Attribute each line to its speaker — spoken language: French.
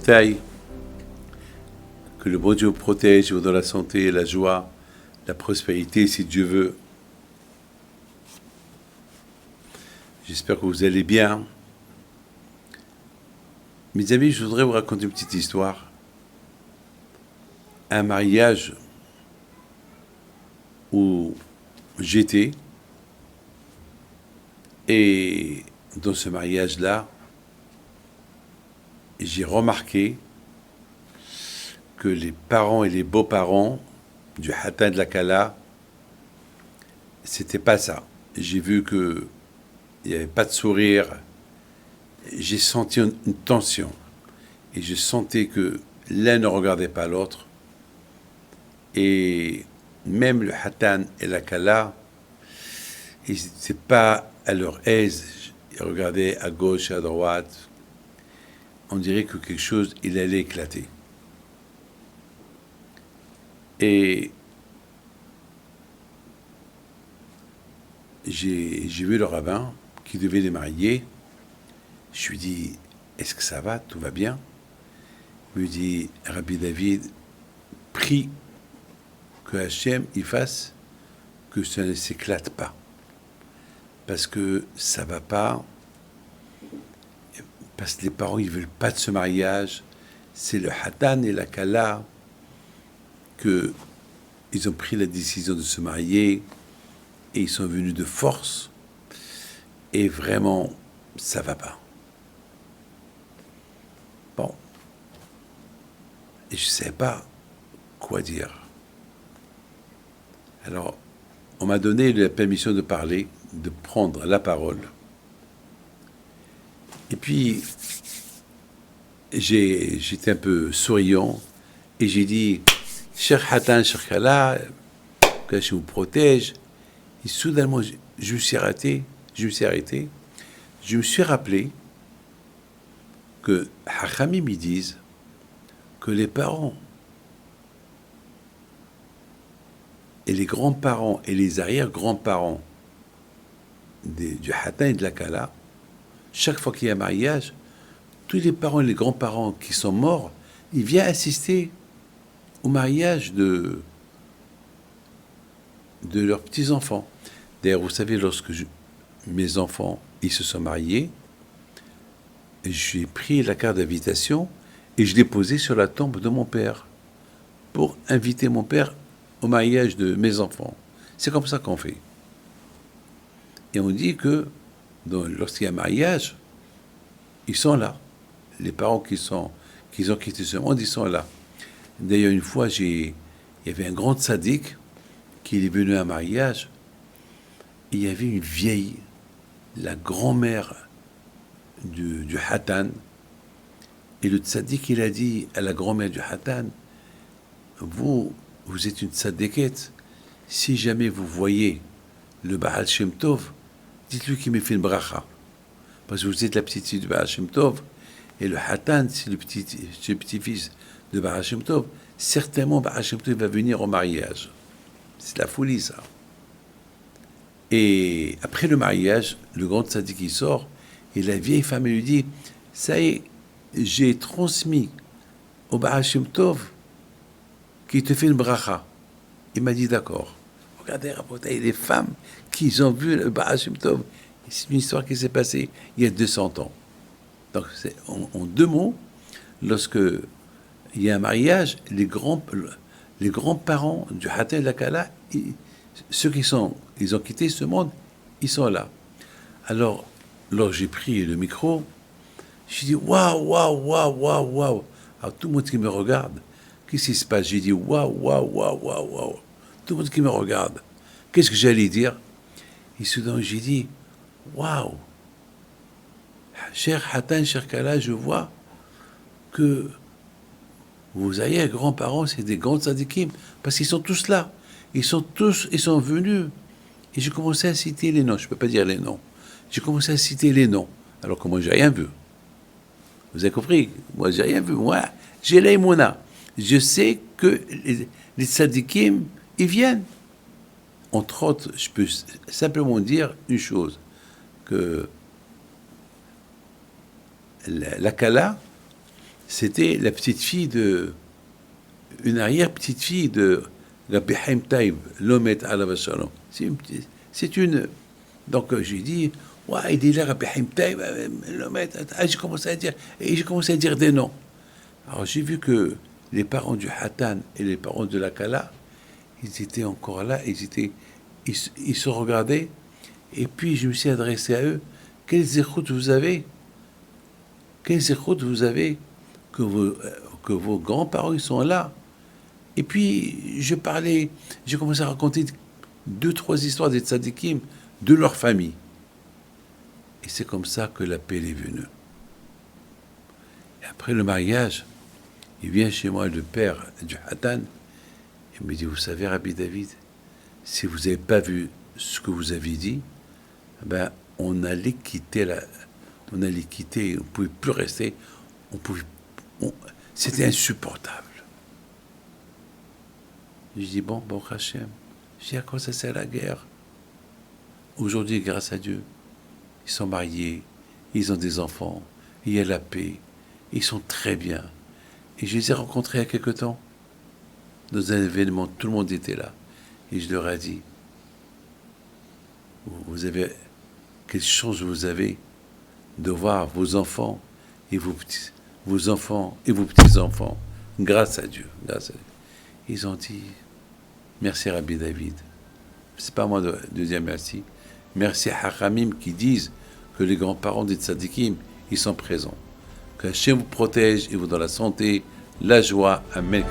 Speaker 1: Rabotaï, que le bon Dieu vous protège, vous donne la santé, la joie, la prospérité, si Dieu veut. J'espère que vous allez bien. Mes amis, je voudrais vous raconter une petite histoire. Un mariage où j'étais, et dans ce mariage-là, j'ai remarqué que les parents et les beaux-parents du Hatan de la Kala, c'était pas ça. J'ai vu que il n'y avait pas de sourire. J'ai senti une tension. Et je sentais que l'un ne regardait pas l'autre. Et même le Hatan et la Kala, ils n'étaient pas à leur aise. Ils regardaient à gauche, à droite. On dirait que quelque chose, il allait éclater. Et j'ai vu le rabbin qui devait les marier. Je lui dis, est-ce que ça va? Tout va bien? Il me dit, Rabbi David, prie que Hachem y fasse que ça ne s'éclate pas. Parce que ça va pas. Parce que les parents, ils veulent pas de ce mariage. C'est le Hatan et la Kala que ils ont pris la décision de se marier et ils sont venus de force. Et vraiment, ça va pas. Bon. Et je ne savais pas quoi dire. Alors, on m'a donné la permission de parler, de prendre la parole. Et puis, j'étais un peu souriant et j'ai dit, cher Hatan, cher Kala, que je vous protège. Et soudainement, je me suis arrêté, je me suis rappelé que Hachamim me disent que les parents et les grands-parents et les arrière-grands-parents du Hatan et de la Kala, chaque fois qu'il y a un mariage, tous les parents et les grands-parents qui sont morts, ils viennent assister au mariage de leurs petits-enfants. D'ailleurs, vous savez, lorsque mes enfants ils se sont mariés, j'ai pris la carte d'invitation et je l'ai posée sur la tombe de mon père pour inviter mon père au mariage de mes enfants. C'est comme ça qu'on fait. Et on dit que lorsqu'il y a un mariage, ils sont là. Les parents qui ont quitté ce monde, ils sont là. D'ailleurs, une fois, il y avait un grand tzaddik qui est venu à un mariage. Et il y avait une vieille, la grand-mère du Hatan. Et le tzaddik, il a dit à la grand-mère du Hatan, vous êtes une tzaddikette. Si jamais vous voyez le Baal Shem Tov, dites-lui qu'il me fait une bracha. Parce que vous êtes la petite fille du Baal Shem Tov, et le Hatan, c'est le petit-fils de Baal Shem Tov. Certainement, Baal Shem Tov va venir au mariage. C'est la folie, ça. Et après le mariage, le grand tzaddik qui sort, et la vieille femme lui dit, ça y est, j'ai transmis au Baal Shem Tov qui te fait une bracha. Il m'a dit d'accord. Regardez, rapportez les femmes qui ont vu le Baal Shem Tov. C'est une histoire qui s'est passée il y a 200 ans. Donc, en deux mots, lorsque il y a un mariage, les grands-parents du Hatan et de la Kala, ceux ils ont quitté ce monde, ils sont là. Alors, lorsque j'ai pris le micro, j'ai dit waouh, waouh, waouh, waouh, waouh. Alors, tout le monde qui me regarde, qu'est-ce qui se passe? J'ai dit waouh, waouh, waouh, waouh, waouh. Tout le monde qui me regarde. Qu'est-ce que j'allais dire? Et soudain, j'ai dit waouh, cher Hatan, cher Kala, je vois que vous avez grands-parents, c'est des grands tzadikim, parce qu'ils sont tous là. Ils sont venus. Et j'ai commencé à citer les noms. Je ne peux pas dire les noms. J'ai commencé à citer les noms. Alors que moi, j'ai rien vu. Vous avez compris? Moi, j'ai rien vu. Moi, j'ai l'aïmouna. Je sais que les tzadikim, ils viennent. Entre autres, je peux simplement dire une chose, que la Kala, C'était la petite fille une arrière-petite-fille de Rabbi Haim Taïb, Lomet Alav Shalom. C'est une. Donc j'ai dit, ouais, il est là, Rabbi Haim Taïb, Lomet. J'ai commencé à dire des noms. Alors j'ai vu que les parents du Hatan et les parents de la Kala, ils étaient encore là, ils se regardaient, et puis je me suis adressé à eux. Quelles écoutes vous avez que vos grands-parents ils sont là. Et puis j'ai commencé à raconter 2-3 histoires des tzadikim de leur famille. Et c'est comme ça que l'appel est venu. Et après le mariage, il vient chez moi, le père du Hatan, il me dit, vous savez, Rabbi David, si vous n'avez pas vu ce que vous avez dit, ben, on allait quitter, on ne pouvait plus rester, c'était insupportable. Je dis, bon Hachem, je dis, à quoi ça sert la guerre? Aujourd'hui, grâce à Dieu, ils sont mariés, ils ont des enfants, il y a la paix, ils sont très bien. Et je les ai rencontrés il y a quelque temps, dans un événement, tout le monde était là. Et je leur ai dit, quelle chance vous avez de voir vos enfants et vos petits-enfants, grâce à Dieu. Ils ont dit, merci Rabbi David. C'est pas moi de dire merci. Merci à Hachamim qui disent que les grands-parents des tzadikim, ils sont présents. Que Hachem vous protège et vous donne la santé, la joie. Amen.